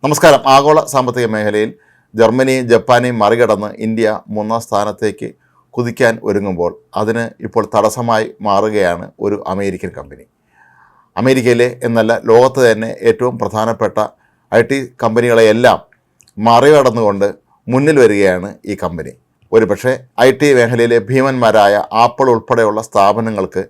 നമസ്കാരം. ആഗോള സാമ്പത്തിക മേഖലയിൽ ജർമ്മനിയും ജപ്പാനെയും മറികടന്ന് ഇന്ത്യ മൂന്നാം സ്ഥാനത്തേക്ക് കുതിക്കാൻ ഒരുങ്ങുമ്പോൾ അതിന് ഇപ്പോൾ തടസ്സമായി മാറുകയാണ് ഒരു അമേരിക്കൻ കമ്പനി. അമേരിക്കയിലെ എന്നല്ല ലോകത്ത് തന്നെ ഏറ്റവും പ്രധാനപ്പെട്ട IT കമ്പനികളെയെല്ലാം മറികടന്നുകൊണ്ട് മുന്നിൽ വരികയാണ് ഈ കമ്പനി. ഒരുപക്ഷെ IT മേഖലയിലെ ഭീമന്മാരായ ആപ്പിൾ ഉൾപ്പെടെയുള്ള സ്ഥാപനങ്ങൾക്ക്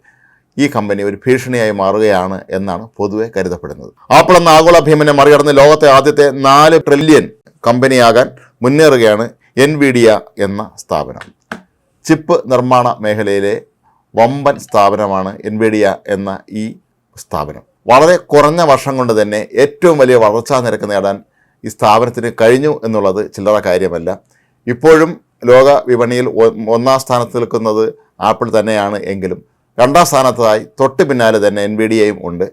ഈ കമ്പനി ഒരു ഭീഷണിയായി മാറുകയാണ് എന്നാണ് പൊതുവെ കരുതപ്പെടുന്നത്. ആപ്പിൾ എന്ന ആഗോള ഭീമനെ മറികടന്ന് ലോകത്തെ ആദ്യത്തെ 4 ട്രില്യൺ കമ്പനിയാകാൻ മുന്നേറുകയാണ് NVIDIA എന്ന സ്ഥാപനം. ചിപ്പ് നിർമ്മാണ മേഖലയിലെ വമ്പൻ സ്ഥാപനമാണ് NVIDIA എന്ന ഈ സ്ഥാപനം. വളരെ കുറഞ്ഞ വർഷം കൊണ്ട് തന്നെ ഏറ്റവും വലിയ വളർച്ചാ നിരക്ക് നേടാൻ ഈ സ്ഥാപനത്തിന് കഴിഞ്ഞു എന്നുള്ളത് ചില്ലറ കാര്യമല്ല. ഇപ്പോഴും ലോക വിപണിയിൽ ഒന്നാം സ്ഥാനത്ത് നിൽക്കുന്നത് ആപ്പിൾ തന്നെയാണ് എങ്കിലും രണ്ടാം സ്ഥാനത്തായി തൊട്ട് പിന്നാലെ തന്നെ NVIDIAയും ഉണ്ട്.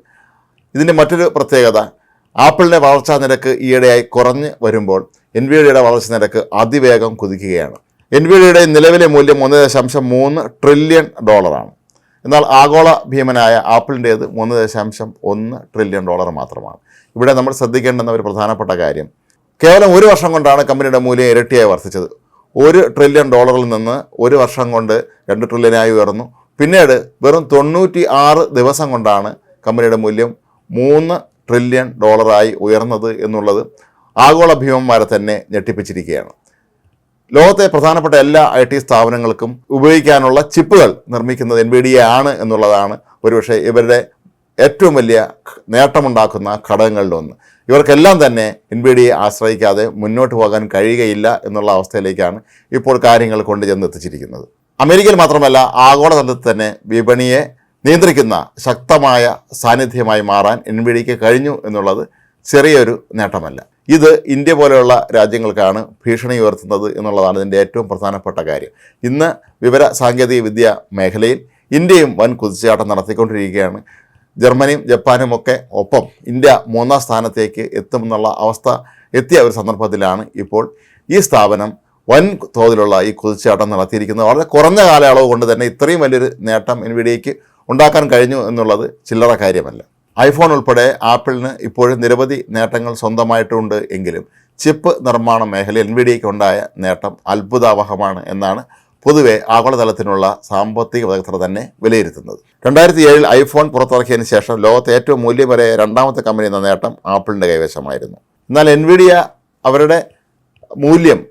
ഇതിൻ്റെ മറ്റൊരു പ്രത്യേകത, ആപ്പിളിൻ്റെ വളർച്ചാ നിരക്ക് ഈയിടെയായി കുറഞ്ഞ് വരുമ്പോൾ NVIDIAയുടെ വളർച്ചാ നിരക്ക് അതിവേഗം കുതിക്കുകയാണ്. NVIDIAയുടെ നിലവിലെ മൂല്യം $1.3 ട്രില്യൺ. എന്നാൽ ആഗോള ഭീമനായ ആപ്പിളിൻ്റേത് $3.1 ട്രില്യൺ മാത്രമാണ്. ഇവിടെ നമ്മൾ ശ്രദ്ധിക്കേണ്ടുന്ന ഒരു പ്രധാനപ്പെട്ട കാര്യം, കേവലം ഒരു വർഷം കൊണ്ടാണ് കമ്പനിയുടെ മൂല്യം ഇരട്ടിയായി വർദ്ധിച്ചത്. $1 ട്രില്യൺ നിന്ന് ഒരു വർഷം കൊണ്ട് 2 ട്രില്യനായി ഉയർന്നു. പിന്നീട് വെറും 96 ദിവസം കൊണ്ടാണ് കമ്പനിയുടെ മൂല്യം $3 ട്രില്യൺ ഉയർന്നത് എന്നുള്ളത് ആഗോള ഭീമന്മാരെ തന്നെ ഞെട്ടിപ്പിച്ചിരിക്കുകയാണ്. ലോകത്തെ പ്രധാനപ്പെട്ട എല്ലാ IT സ്ഥാപനങ്ങൾക്കും ഉപയോഗിക്കാനുള്ള ചിപ്പുകൾ നിർമ്മിക്കുന്നത് NVIDIA ആണ് എന്നുള്ളതാണ് ഒരുപക്ഷെ ഇവരുടെ ഏറ്റവും വലിയ നേട്ടമുണ്ടാക്കുന്ന ഘടകങ്ങളിലൊന്ന്. ഇവർക്കെല്ലാം തന്നെ NVIDIA ആശ്രയിക്കാതെ മുന്നോട്ട് പോകാൻ കഴിയുകയില്ല എന്നുള്ള അവസ്ഥയിലേക്കാണ് ഇപ്പോൾ കാര്യങ്ങൾ കൊണ്ടുചെന്നെത്തിച്ചിരിക്കുന്നത്. അമേരിക്കയിൽ മാത്രമല്ല ആഗോളതലത്തിൽ തന്നെ വിപണിയെ നിയന്ത്രിക്കുന്ന ശക്തമായ സാന്നിധ്യമായി മാറാൻ NVIDIAയ്ക്ക് കഴിഞ്ഞു എന്നുള്ളത് ചെറിയൊരു നേട്ടമല്ല. ഇത് ഇന്ത്യ പോലെയുള്ള രാജ്യങ്ങൾക്കാണ് ഭീഷണി ഉയർത്തുന്നത് എന്നുള്ളതാണ് ഇതിൻ്റെ ഏറ്റവും പ്രധാനപ്പെട്ട കാര്യം. ഇന്ന് വിവര സാങ്കേതിക വിദ്യ മേഖലയിൽ ഇന്ത്യയും വൻ കുതിച്ചുചാട്ടം നടത്തിക്കൊണ്ടിരിക്കുകയാണ്. ജർമ്മനിയും ജപ്പാനും ഒക്കെ ഒപ്പം ഇന്ത്യ മൂന്നാം സ്ഥാനത്തേക്ക് എത്തുമെന്നുള്ള അവസ്ഥ എത്തിയ ഒരു സന്ദർഭത്തിലാണ് ഇപ്പോൾ ഈ സ്ഥാപനം വൻ തോതിലുള്ള ഈ കുതിച്ചുചാട്ടം നടത്തിയിരിക്കുന്നത്. വളരെ കുറഞ്ഞ കാലയളവ് കൊണ്ട് തന്നെ ഇത്രയും വലിയൊരു നേട്ടം NVIDIAയ്ക്ക് ഉണ്ടാക്കാൻ കഴിഞ്ഞു എന്നുള്ളത് ചില്ലറ കാര്യമല്ല. ഐഫോൺ ഉൾപ്പെടെ ആപ്പിളിന് ഇപ്പോഴും നിരവധി നേട്ടങ്ങൾ സ്വന്തമായിട്ടുണ്ട് എങ്കിലും ചിപ്പ് നിർമ്മാണ മേഖലയിൽ NVIDIAയ്ക്ക് ഉണ്ടായ നേട്ടം അത്ഭുതാവഹമാണ് എന്നാണ് പൊതുവെ ആഗോളതലത്തിനുള്ള സാമ്പത്തിക വിദഗ്ധർ തന്നെ വിലയിരുത്തുന്നത്. 2007 ഐഫോൺ പുറത്തിറക്കിയതിന് ശേഷം ലോകത്തെ ഏറ്റവും മൂല്യമേറിയ രണ്ടാമത്തെ കമ്പനി എന്ന നേട്ടം ആപ്പിളിൻ്റെ കൈവശമായിരുന്നു. എന്നാൽ NVIDIA അവരുടെ മൂല്യം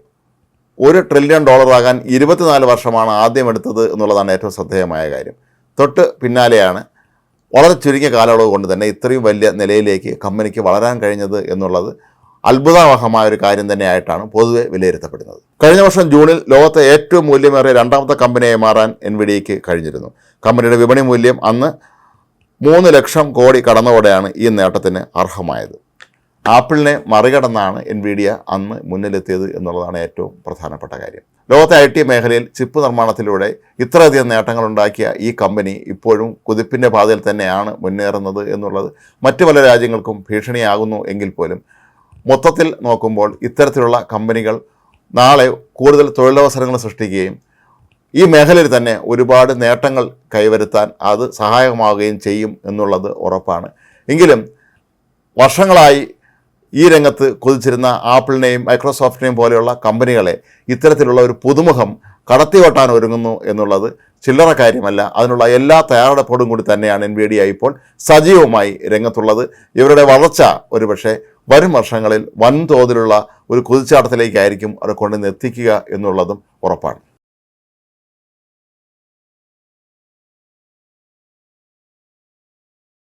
$1 ട്രില്യൺ ആകാൻ 24 വർഷമാണ് ആദ്യം എടുത്തത് എന്നുള്ളതാണ് ഏറ്റവും ശ്രദ്ധേയമായ കാര്യം. തൊട്ട് പിന്നാലെയാണ് വളരെ ചുരുങ്ങിയ കാലയളവ് കൊണ്ട് തന്നെ ഇത്രയും വലിയ നിലയിലേക്ക് കമ്പനിക്ക് വളരാൻ കഴിഞ്ഞത് എന്നുള്ളത് അത്ഭുതാവഹമായ ഒരു കാര്യം തന്നെയായിട്ടാണ് പൊതുവെ വിലയിരുത്തപ്പെടുന്നത്. കഴിഞ്ഞ വർഷം ജൂണിൽ ലോകത്തെ ഏറ്റവും മൂല്യമേറിയ രണ്ടാമത്തെ കമ്പനിയായി മാറാൻ NVIDIAയ്ക്ക് കഴിഞ്ഞിരുന്നു. കമ്പനിയുടെ വിപണി മൂല്യം അന്ന് 3 ലക്ഷം കോടി കടന്നതോടെയാണ് ഈ നേട്ടത്തിന് അർഹമായത്. ആപ്പിളിനെ മറികടന്നാണ് NVIDIA അന്ന് മുന്നിലെത്തിയത് എന്നുള്ളതാണ് ഏറ്റവും പ്രധാനപ്പെട്ട കാര്യം. ലോകത്തെ IT മേഖലയിൽ ചിപ്പ് നിർമ്മാണത്തിലൂടെ ഇത്രയധികം നേട്ടങ്ങളുണ്ടാക്കിയ ഈ കമ്പനി ഇപ്പോഴും കുതിപ്പിൻ്റെ പാതയിൽ തന്നെയാണ് മുന്നേറുന്നത് എന്നുള്ളത് മറ്റു പല രാജ്യങ്ങൾക്കും ഭീഷണിയാകുന്നു എങ്കിൽ പോലും മൊത്തത്തിൽ നോക്കുമ്പോൾ ഇത്തരത്തിലുള്ള കമ്പനികൾ നാളെ കൂടുതൽ തൊഴിലവസരങ്ങൾ സൃഷ്ടിക്കുകയും ഈ മേഖലയിൽ തന്നെ ഒരുപാട് നേട്ടങ്ങൾ കൈവരുത്താൻ അത് സഹായകമാവുകയും ചെയ്യും എന്നുള്ളത് ഉറപ്പാണ്. എങ്കിലും വർഷങ്ങളായി ഈ രംഗത്ത് കുതിച്ചിരുന്ന ആപ്പിളിനെയും മൈക്രോസോഫ്റ്റിനെയും പോലെയുള്ള കമ്പനികളെ ഇത്തരത്തിലുള്ള ഒരു പുതുമുഖം കടത്തിവെട്ടാൻ ഒരുങ്ങുന്നു എന്നുള്ളത് ചില്ലറ കാര്യമല്ല. അതിനുള്ള എല്ലാ തയ്യാറെടുപ്പോടും കൂടി തന്നെയാണ് NVIDIA ഇപ്പോൾ സജീവമായി രംഗത്തുള്ളത്. ഇവരുടെ വളർച്ച ഒരുപക്ഷെ വരും വർഷങ്ങളിൽ വൻതോതിലുള്ള ഒരു കുതിച്ചാട്ടത്തിലേക്കായിരിക്കും അവർ കൊണ്ടുവന്ന് എത്തിക്കുക എന്നുള്ളതും ഉറപ്പാണ്.